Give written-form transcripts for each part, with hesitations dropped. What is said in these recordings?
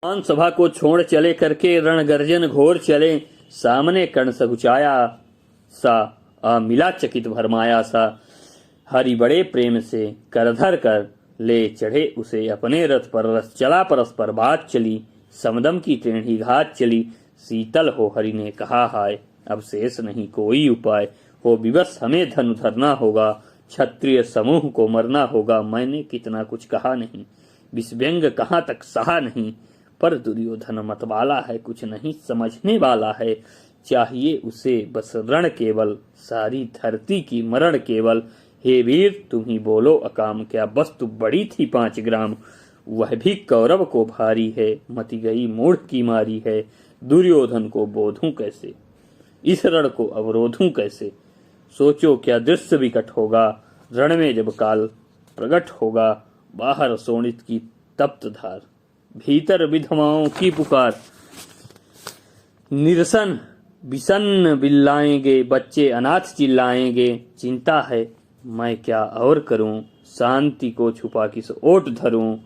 पान सभा को छोड़ चले करके रण गर्जन घोर चले, सामने कर्ण सकुचाया सा मिला चकित भरमाया सा। हरि बड़े प्रेम से करधर कर ले चढ़े उसे, अपने रथ पर रस चला परस्पर बात चली। समदम की टेढ़ी घात चली, शीतल हो हरि ने कहा हाय, अब शेष नहीं कोई उपाय। हो विवश हमें धन धरना होगा, क्षत्रिय समूह को मरना होगा। मैंने कितना कुछ कहा नहीं, विषव्यंग कहाँ तक सहा नहीं। पर दुर्योधन मतवाला है, कुछ नहीं समझने वाला है। चाहिए उसे बस रण केवल, सारी धरती की मरण केवल। हे वीर तुम ही बोलो अकाम, क्या वस्तु बड़ी थी 5 ग्राम। वह भी कौरव को भारी है, मति गई मूढ़ की मारी है। दुर्योधन को बोधूं कैसे, इस रण को अवरोधूं कैसे। सोचो क्या दृश्य विकट होगा, रण में जब काल प्रकट होगा। बाहर शोणित की तप्त धार, भीतर विधवाओं की पुकार। निरसन विषन्न बिल्लाएंगे, बच्चे अनाथ चिल्लाएंगे। चिंता है मैं क्या और करूं, शांति को छुपा किस ओट धरूं।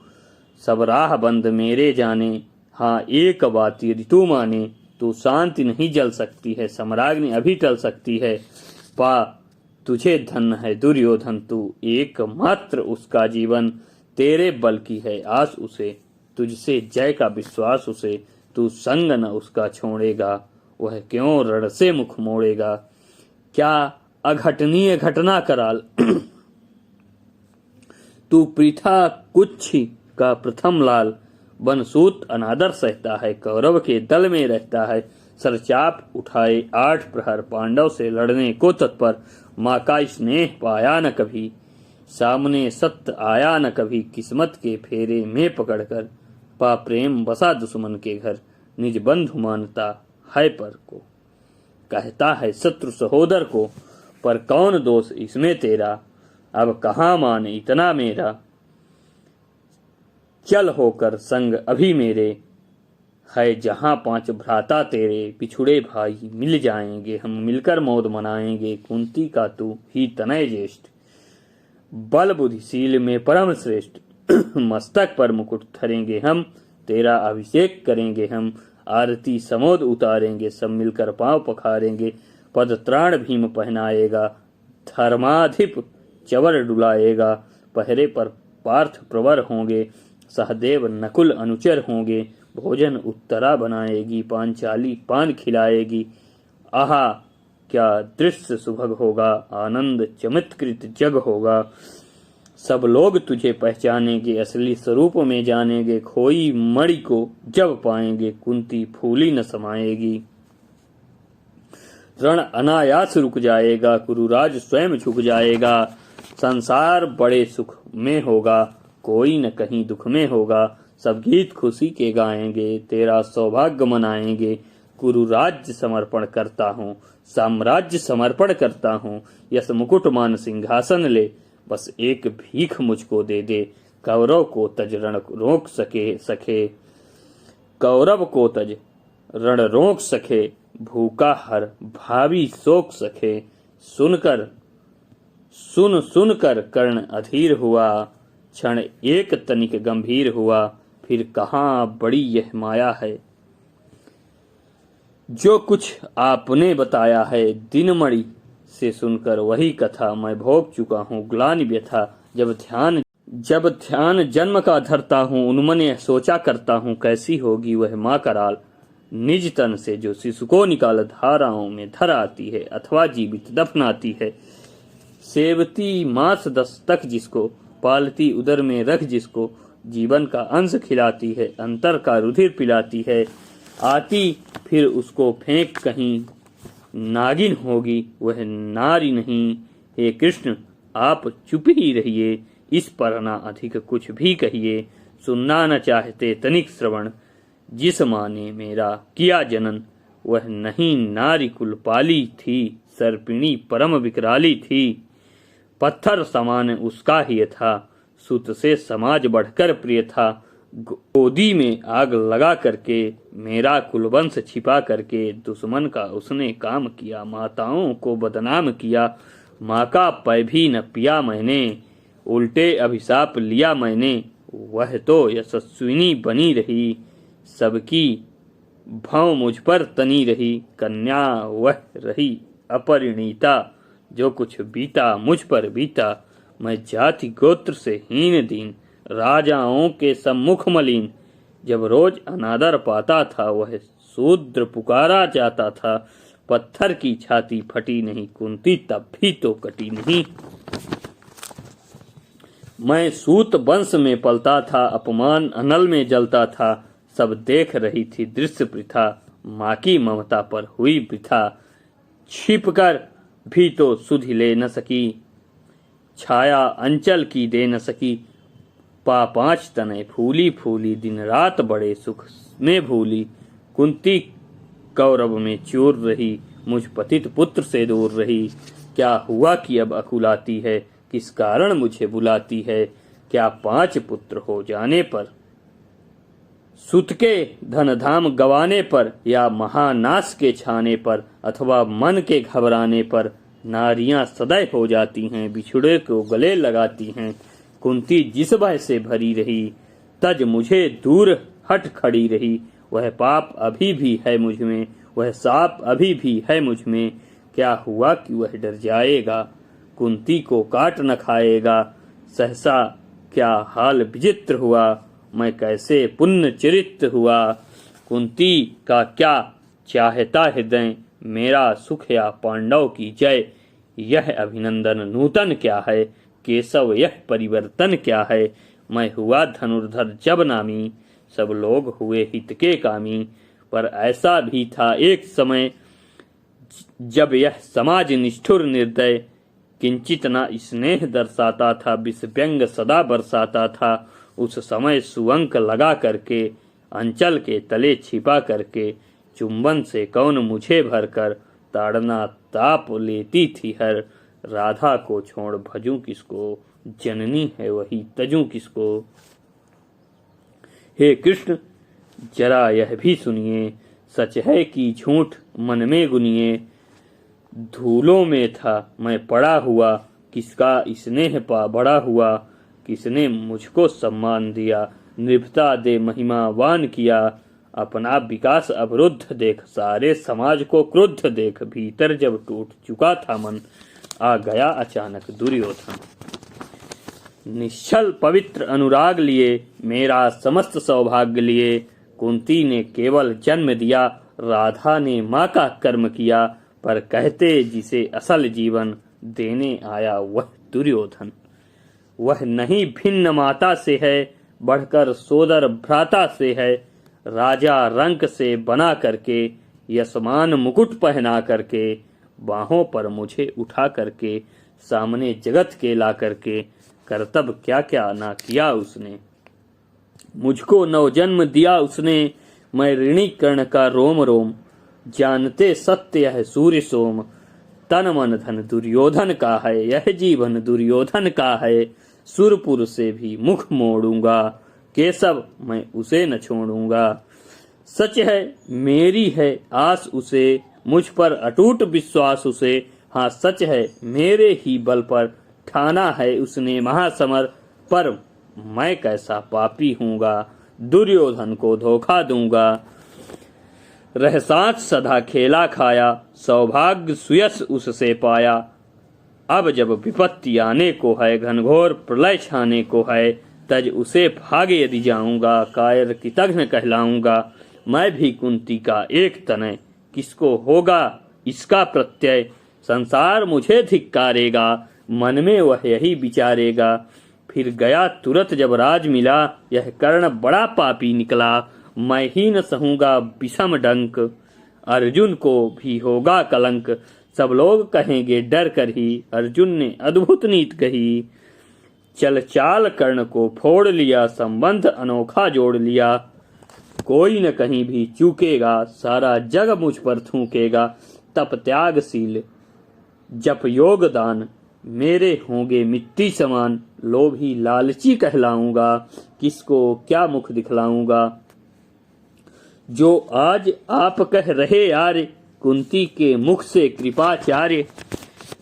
सब राह बंद मेरे जाने, हाँ एक बात ऋतु माने। तू शांति नहीं जल सकती है, सम्राज्ञी अभी टल सकती है। पा तुझे धन है दुर्योधन तू, एकमात्र उसका जीवन। तेरे बल की है आस उसे, तुझसे जय का विश्वास उसे। तू संग न उसका छोड़ेगा, वह क्यों रण से मुख मोड़ेगा। क्या अघटनीय घटना कराल तू पृथा कुच्छी का प्रथम लाल। बनसूत अनादर सहता है, कौरव के दल में रहता है। सरचाप उठाए 8 प्रहर, पांडव से लड़ने को तत्पर। माँ का स्नेह पाया न कभी, सामने सत्य आया न कभी। किस्मत के फेरे में पकड़कर, पा प्रेम बसा दुश्मन के घर। निज बंधु मानता है पर को, कहता है शत्रु सहोदर को। पर कौन दोष इसमें तेरा, अब कहाँ माने इतना मेरा। चल होकर संग अभी मेरे, है जहां 5 भ्राता तेरे। बिछुड़े भाई मिल जाएंगे, हम मिलकर मौत मनाएंगे। कुंती का तू ही तनय ज्येष्ठ, बल बुद्धिशील में परम श्रेष्ठ। मस्तक पर मुकुट धरेंगे हम, तेरा अभिषेक करेंगे हम। आरती समोद उतारेंगे, सब मिलकर पांव पखारेंगे। पद त्राण भीम पहनाएगा, धर्माधिप चवर डुलाएगा। पहरे पर पार्थ प्रवर होंगे, सहदेव नकुल अनुचर होंगे। भोजन उत्तरा बनाएगी, पांचाली पान खिलाएगी। आहा क्या दृश्य सुभग होगा, आनंद चमत्कृत जग होगा। सब लोग तुझे पहचानेंगे, असली स्वरूप में जानेंगे। खोई मणि को जब पाएंगे, कुंती फूली न समाएगी। रण अनायास रुक जाएगा, कुरुराज स्वयं झुक जाएगा। संसार बड़े सुख में होगा, कोई न कहीं दुख में होगा। सब गीत खुशी के गाएंगे, तेरा सौभाग्य मनाएंगे। कुरु राज्य समर्पण करता हूँ, साम्राज्य समर्पण करता हूँ। यस मुकुट मान सिंहासन ले, बस एक भीख मुझको दे दे। कौरव को तज रण रोक सके कौरव को तज रण रोक सके। भूखा हर भावी शोक सके। सुन कर कर्ण अधीर हुआ, क्षण एक तनिक गंभीर हुआ। फिर कहाँ बड़ी यह माया है, जो कुछ आपने बताया है। दिनमणि से सुनकर वही कथा, मैं भोग चुका हूँ ग्लानि व्यथा। जब ध्यान जन्म का धरता हूँ, उन्मने सोचा करता हूँ। कैसी होगी वह माँ कराल, निज तन से जो शिशु को निकाल धाराओं में धर आती है, अथवा जीवित दफनाती है। सेवती मास 10 तक जिसको, पालती उदर में रख जिसको। जीवन का अंश खिलाती है, अंतर का रुधिर पिलाती है। आती फिर उसको फेंक कहीं, नागिन होगी वह नारी नहीं। हे कृष्ण आप चुप ही रहिए, इस पर ना अधिक कुछ भी कहिए। सुनना न चाहते तनिक श्रवण, जिस माँ ने मेरा किया जनन। वह नहीं नारी कुल पाली थी, सर्पिणी परम विकराली थी। पत्थर समान उसका ही था, सुत से समाज बढ़कर प्रिय था। गोदी में आग लगा करके, मेरा कुलवंश छिपा करके। दुश्मन का उसने काम किया, माताओं को बदनाम किया। माँ का पै भी न पिया मैंने, उल्टे अभिशाप लिया मैंने। वह तो यशस्विनी बनी रही, सबकी भौं मुझ पर तनी रही, कन्या वह रही अपरिणीता। जो कुछ बीता मुझ पर बीता, मैं जाति गोत्र से हीन दीन, राजाओं के सम्मुख मलिन। जब रोज अनादर पाता था, वह शूद्र पुकारा जाता था। पत्थर की छाती फटी नहीं, कुंती तब भी तो कटी नहीं। मैं सूत वंश में पलता था, अपमान अनल में जलता था। सब देख रही थी दृश्य प्रथा, माँ की ममता पर हुई वृथा। छिप कर भी तो सुधि ले न सकी, छाया अंचल की दे न सकी। पांच तने फूली फूली, दिन रात बड़े सुख में भूली। कुंती कौरव में चूर रही, मुझ पतित पुत्र से दूर रही। क्या हुआ कि अब अकुलाती है, किस कारण मुझे बुलाती है। क्या 5 पुत्र हो जाने पर, सुत के धन धाम गवाने पर, या महानाश के छाने पर, अथवा मन के घबराने पर। नारियां सदैव हो जाती हैं, बिछुड़े को गले लगाती हैं। कुंती जिस भय से भरी रही, तज मुझे दूर हट खड़ी रही। वह पाप अभी भी है मुझ में, वह साप अभी भी है मुझ में। क्या हुआ कि वह डर जाएगा, कुंती को काट न खाएगा। सहसा क्या हाल विचित्र हुआ, मैं कैसे पुण्य चरित्र हुआ। कुंती का क्या चाहता हृदय, मेरा सुख या पांडव की जय। यह अभिनंदन नूतन क्या है, केशव यह परिवर्तन क्या है। मैं हुआ धनुर्धर जब नामी, सब लोग हुए हित के कामी। पर ऐसा भी था एक समय, जब यह समाज निष्ठुर निर्दय, किंचित न स्नेह दर्शाता था, विष व्यंग सदा बरसाता था। उस समय सुअंक लगा करके, अंचल के तले छिपा करके, चुंबन से कौन मुझे भरकर, ताड़ना ताप लेती थी हर। राधा को छोड़ भजूं किसको, जननी है वही तजूं किसको। हे कृष्ण जरा यह भी सुनिए, सच है कि झूठ मन में गुनिए। धूलों में था मैं पड़ा हुआ, किसका स्नेह पा बड़ा हुआ। किसने मुझको सम्मान दिया, निर्भता दे महिमावान किया। अपना विकास अवरुद्ध देख, सारे समाज को क्रुद्ध देख। भीतर जब टूट चुका था मन, आ गया अचानक दुर्योधन। निश्चल पवित्र अनुराग लिए, मेरा समस्त सौभाग्य लिए। कुंती ने केवल जन्म दिया, राधा ने माँ का कर्म किया। पर कहते जिसे असल जीवन, देने आया वह दुर्योधन। वह नहीं भिन्न माता से है, बढ़कर सोदर भ्राता से है। राजा रंक से बना करके, यशमान मुकुट पहना करके, बाहों पर मुझे उठा करके, सामने जगत के ला करके, कर्तव्य क्या क्या ना किया उसने। मुझको नवजन्म दिया उसने, मैं ऋणी कर्ण का रोम रोम। जानते सत्य है सूर्य सोम, तन मन धन दुर्योधन का है। यह जीवन दुर्योधन का है, सुरपुर से भी मुख मोड़ूंगा। केशव मैं उसे न छोड़ूंगा। सच है मेरी है आस उसे, मुझ पर अटूट विश्वास उसे। हाँ सच है मेरे ही बल पर, ठाना है उसने महासमर। पर मैं कैसा पापी हूँगा, दुर्योधन को धोखा दूंगा। रहसांच सदा खेला खाया, सौभाग्य सुयस उससे पाया। अब जब विपत्ति आने को है, घनघोर प्रलय छाने को है, तज उसे भागे यदि जाऊंगा। कायर कृतघ्न कहलाऊंगा, मैं भी कुंती का एक तनय। किसको होगा इसका प्रत्यय, संसार मुझे धिक्कारेगा। मन में वह यही विचारेगा। फिर गया तुरंत जब राज मिला, यह कर्ण बड़ा पापी निकला। मैं ही न सहूंगा विषम डंक, अर्जुन को भी होगा कलंक। सब लोग कहेंगे डर कर ही, अर्जुन ने अद्भुत नीत कही। चल चाल कर्ण को फोड़ लिया, संबंध अनोखा जोड़ लिया। कोई न कहीं भी चूकेगा, सारा जग मुझ पर थूकेगा। तप त्यागशील जप योग दान, मेरे होंगे मिट्टी समान। लोभी लालची कहलाऊंगा, किसको क्या मुख दिखलाऊंगा। जो आज आप कह रहे यारे, कुंती के मुख से कृपाचार्य।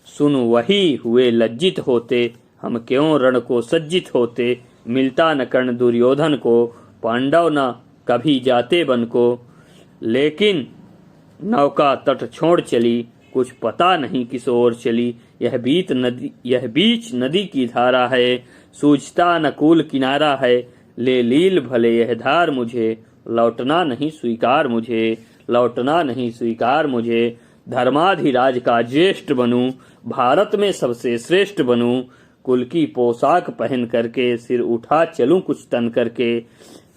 सुन वही हुए लज्जित होते, हम क्यों रण को सज्जित होते। मिलता न कर्ण दुर्योधन को, पांडव न कभी जाते बन को, लेकिन नौका तट छोड़ चली, कुछ पता नहीं किस ओर चली। यह बीच नदी की धारा है, सूझता न कूल किनारा है। ले लील भले यह धार मुझे, लौटना नहीं स्वीकार मुझे, लौटना नहीं स्वीकार मुझे। धर्माधिराज का ज्येष्ठ बनूं, भारत में सबसे श्रेष्ठ बनूं, कुल की पोशाक पहन करके सिर उठा चलूं कुछ तन करके।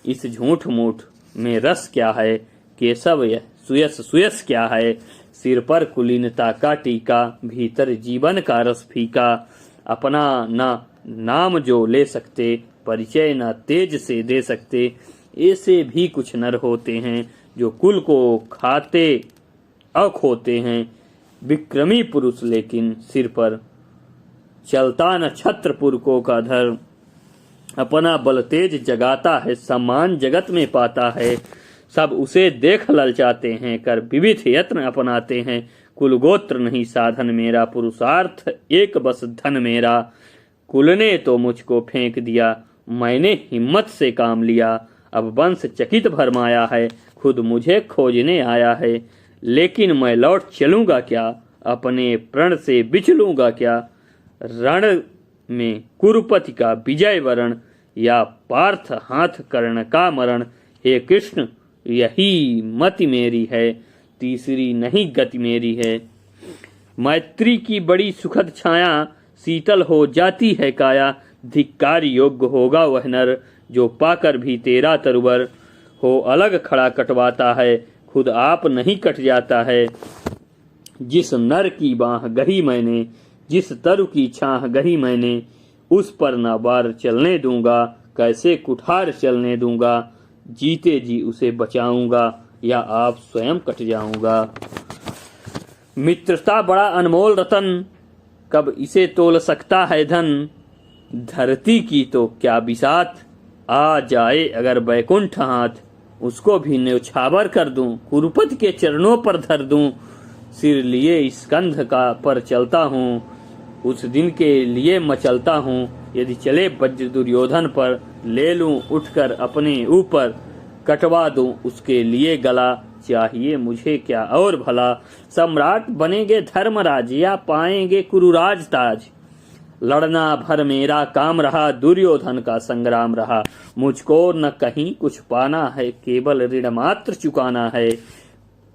इस झूठ मूठ में रस क्या है, केशव यह सुयस क्या है। सिर पर कुलीनता का टीका, भीतर जीवन का रस फीका। अपना न नाम जो ले सकते, परिचय न तेज से दे सकते। ऐसे भी कुछ नर होते हैं जो कुल को खाते अखोते हैं। विक्रमी पुरुष लेकिन सिर पर चलता न छत्रपुर को का धर्म। अपना बल तेज जगाता है, सम्मान जगत में पाता है। सब उसे देख ललचाते हैं, कर विविध यत्न अपनाते हैं। कुल गोत्र नहीं साधन मेरा, पुरुषार्थ एक बस धन मेरा। कुल ने तो मुझको फेंक दिया, मैंने हिम्मत से काम लिया। अब वंश चकित भरमाया है, खुद मुझे खोजने आया है। लेकिन मैं लौट चलूंगा क्या, अपने प्रण से बिचलूंगा क्या। रण में कुरुपति का विजय वरण, या पार्थ हाथ कर्ण का मरण। हे कृष्ण यही मति मेरी है, तीसरी नहीं गति मेरी है। मैत्री की बड़ी सुखद छाया, शीतल हो जाती है काया। धिक्कार योग्य होगा वह नर, जो पाकर भी तेरा तरुवर हो अलग खड़ा कटवाता है, खुद आप नहीं कट जाता है। जिस नर की बाह गही मैंने, जिस तरु की छाह गही मैंने, उस पर न बार चलने दूंगा, कैसे कुठार चलने दूंगा। जीते जी उसे बचाऊंगा, या आप स्वयं कट जाऊंगा। मित्रता बड़ा अनमोल रतन, कब इसे तोल सकता है धन। धरती की तो क्या बिसात, आ जाए अगर बैकुंठ हाथ, उसको भी न्यौछावर कर दूं, कुरुपति के चरणों पर धर दूं। सिर लिए स्कंध का पर चलता हूँ, उस दिन के लिए मचलता हूँ। यदि चले वज्र दुर्योधन पर, ले लूं उठकर अपने ऊपर, कटवा दूं उसके लिए गला। चाहिए मुझे क्या और भला, सम्राट बनेंगे धर्मराज, या पाएंगे कुरुराज ताज। लड़ना भर मेरा काम रहा, दुर्योधन का संग्राम रहा। मुझको न कहीं कुछ पाना है, केवल ऋण मात्र चुकाना है।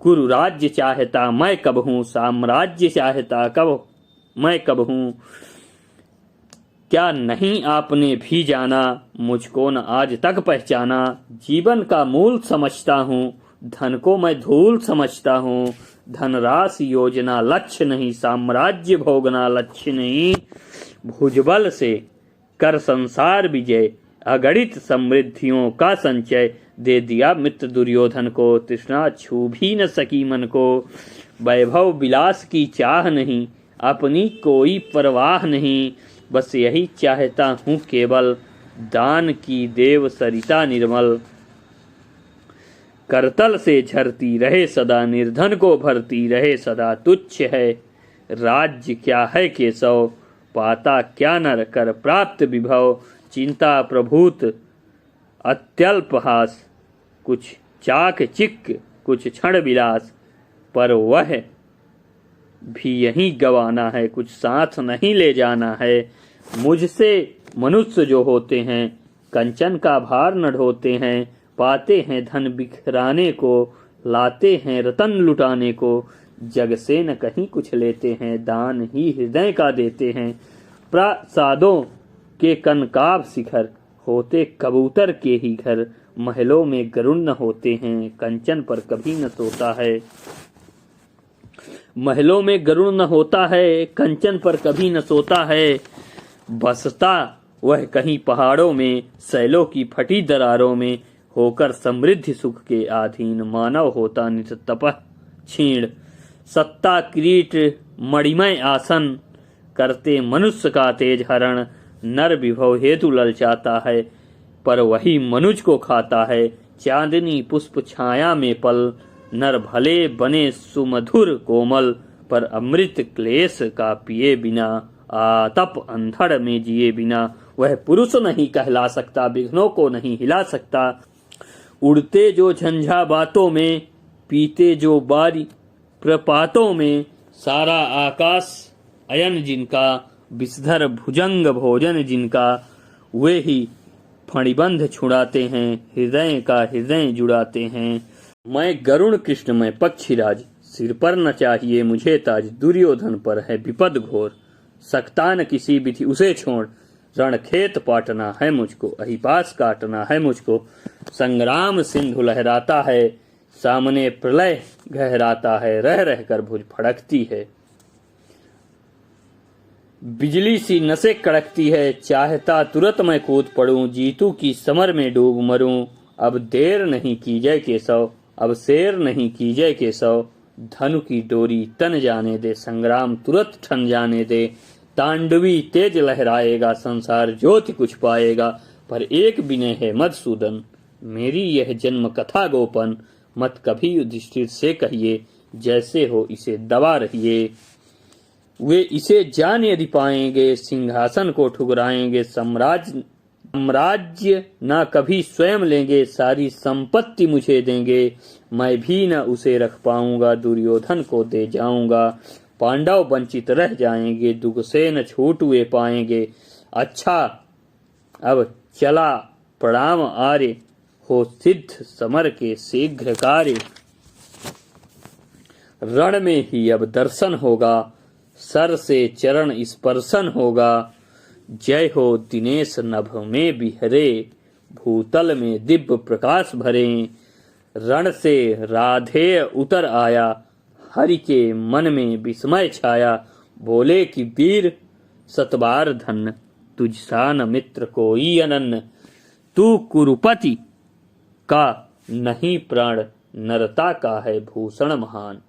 कुरु राज्य चाहता मैं कब हूँ, साम्राज्य चाहता कब मैं कब हूँ। क्या नहीं आपने भी जाना, मुझको न आज तक पहचाना। जीवन का मूल समझता हूँ, धन को मैं धूल समझता हूँ। धनराशि योजना लक्ष्य नहीं, साम्राज्य भोगना लक्ष्य नहीं। भुजबल से कर संसार विजय, अगणित समृद्धियों का संचय। दे दिया मित्र दुर्योधन को, तृष्णा छू भी न सकी मन को। वैभव विलास की चाह नहीं, अपनी कोई परवाह नहीं। बस यही चाहता हूँ केवल, दान की देव सरिता निर्मल। करतल से झरती रहे सदा, निर्धन को भरती रहे सदा। तुच्छ है राज्य क्या है केशव, पाता क्या नर कर प्राप्त विभव। चिंता प्रभूत अत्यल्पहास, कुछ चाक चिक कुछ क्षण विलास। पर वह भी यही गवाना है, कुछ साथ नहीं ले जाना है। मुझसे मनुष्य जो होते हैं, कंचन का भार न ढोते हैं। पाते हैं धन बिखराने को, लाते हैं रतन लुटाने को। जग से न कहीं कुछ लेते हैं, दान ही हृदय का देते हैं। प्रासादों के कनकाब शिखर, होते कबूतर के ही घर। महलों में गरुड़ न होते हैं, कंचन पर कभी न सोता है। महलों में गरुड़ न होता है, कंचन पर कभी न सोता है। बसता वह कहीं पहाड़ों में, सैलों की फटी दरारों में। होकर समृद्धि सुख के अधीन, मानव होता नित तपः क्षीण। सत्ता किरीट मणिमय आसन, करते मनुष्य का तेज हरण। नर विभव हेतु ललचाता है, पर वही मनुज को खाता है। चांदनी पुष्प छाया में पल, नर भले बने सुमधुर कोमल। पर अमृत क्लेश का पिए बिना, आतप अंधड़ में जिए बिना। वह पुरुष नहीं कहला सकता, विघ्नों को नहीं हिला सकता। उड़ते जो झंझा बातों में, पीते जो बारी प्रपातों में, सारा आकाश अयन जिनका, विषधर भुजंग भोजन जिनका, वे ही फणिबंध छुड़ाते हैं, हृदय का हृदय जुड़ाते हैं। मैं गरुण कृष्ण में पक्षीराज, सिर पर न चाहिए मुझे ताज, दुर्योधन पर है विपद घोर, सकता न किसी विधि उसे छोड़, रणखेत पाटना है मुझको, अहिपास काटना है मुझको, संग्राम सिंधु लहराता है, सामने प्रलय गहराता है, रह रहकर भुज फड़कती है, बिजली सी नसें कड़कती है, चाहता तुरंत मैं कूद पड़ूं, जीतू की समर में डूब मरूं, अब देर नहीं कीजय केशव, अब शेर नहीं कीजय केशव, धनु की डोरी तन जाने दे, संग्राम तुरंत ठन जाने दे, तांडवी तेज लहराएगा, संसार ज्योति कुछ पाएगा, पर एक विनय है मधुसूदन, मेरी यह जन्म कथा गोपन, मत कभी युधिष्ठिर से कहिए, जैसे हो इसे दबा रहिए, वे इसे जान यदि पाएंगे, सिंहासन को ठुकराएंगे, साम्राज्य न कभी स्वयं लेंगे, सारी संपत्ति मुझे देंगे, मैं भी न उसे रख पाऊंगा, दुर्योधन को दे जाऊंगा, पांडव वंचित रह जाएंगे, दुख से न छूट वे पाएंगे, अच्छा अब चला प्रणाम आर्य, हो सिद्ध समर के शीघ्र कार्य, रण में ही अब दर्शन होगा, सर से चरण स्पर्शन होगा, जय हो दिनेश नभ में बिहरे, भूतल में दिव्य प्रकाश भरे, रण से राधेय उतर आया, हरि के मन में विस्मय छाया, बोले कि वीर सतबार धन, तुझ सा न मित्र कोई अनन्य, तू कुरुपति का नहीं प्राण, नरता का है भूषण महान।